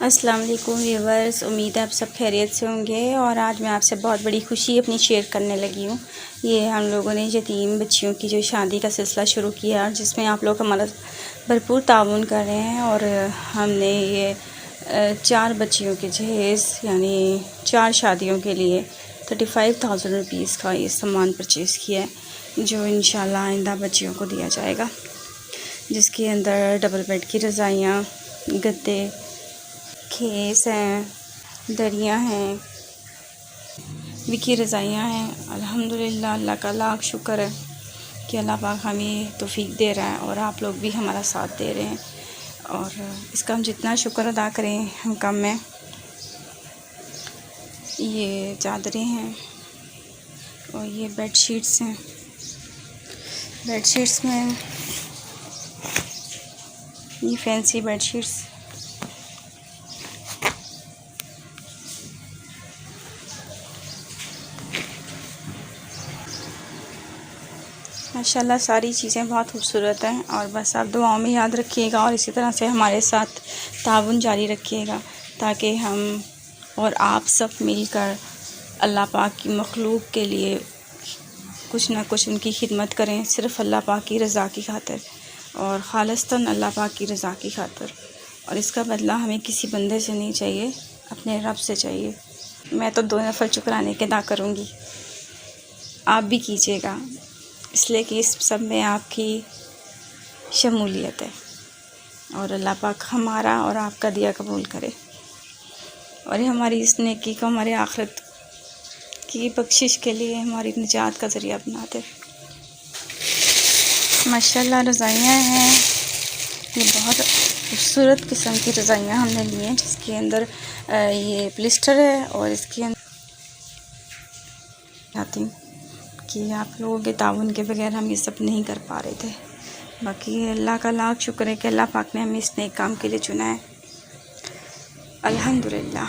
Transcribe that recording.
अस्सलाम वालेकुम व्यूवर्स, उम्मीद है आप सब खैरियत से होंगे। और आज मैं आपसे बहुत बड़ी खुशी अपनी शेयर करने लगी हूँ। ये हम लोगों ने यतीम बच्चियों की जो शादी का सिलसिला शुरू किया, जिसमें आप लोग हमारा भरपूर ताउन कर रहे हैं। और हमने ये 4 बच्चियों के जहेज़ यानी 4 शादियों के लिए 35,000 रुपीज़ का ये सामान परचेज़ किया है, जो इंशाल्लाह आइंदा बच्चियों को दिया जाएगा। जिसके अंदर डबल बेड की रज़ाइयाँ, गद्दे, खेस हैं, दरियाँ हैं, विकी रज़ाइयाँ हैं। अल्हम्दुलिल्लाह, अल्लाह का लाख शुक्र है कि अल्लाह पाक हमें तौफीक दे रहा है और आप लोग भी हमारा साथ दे रहे हैं। और इसका हम जितना शुक्र अदा करें हम कम है। ये चादरें हैं और ये बेड शीट्स हैं। बेड शीट्स में ये फैंसी बेड शीट्स, माशाल्लाह सारी चीज़ें बहुत खूबसूरत हैं। और बस आप दुआओं में याद रखिएगा और इसी तरह से हमारे साथ ताउन जारी रखिएगा, ताकि हम और आप सब मिलकर अल्लाह पाक की मखलूक के लिए कुछ ना कुछ उनकी खिदमत करें, सिर्फ़ अल्लाह पाक की रज़ा की खातिर और ख़ालिस्तन अल्लाह पाक की रज़ा की खातिर। और इसका बदला हमें किसी बंदे से नहीं चाहिए, अपने रब से चाहिए। मैं तो 2 नफ़ल शुक्राने के अदा करूँगी, आप भी कीजिएगा, इसलिए कि इस सब में आपकी शमूलियत है। और अल्लाह पाक हमारा और आपका दिया कबूल करे और हमारी इस नेकी को हमारे आखिरत की बख्शिश के लिए हमारी निजात का ज़रिया बना दे। माशाल्लाह रज़ाइयाँ हैं, ये बहुत खूबसूरत किस्म की रज़ाइयाँ हमने ली हैं, जिसके अंदर ये प्लिस्टर है। और इसके अंदर आती कि आप लोगों के ताउन के बगैर हम ये सब नहीं कर पा रहे थे। बाकी अल्लाह का लाख शुक्र है कि अल्लाह पाक ने हमें इस नेक काम के लिए चुना है। अल्हम्दुलिल्लाह।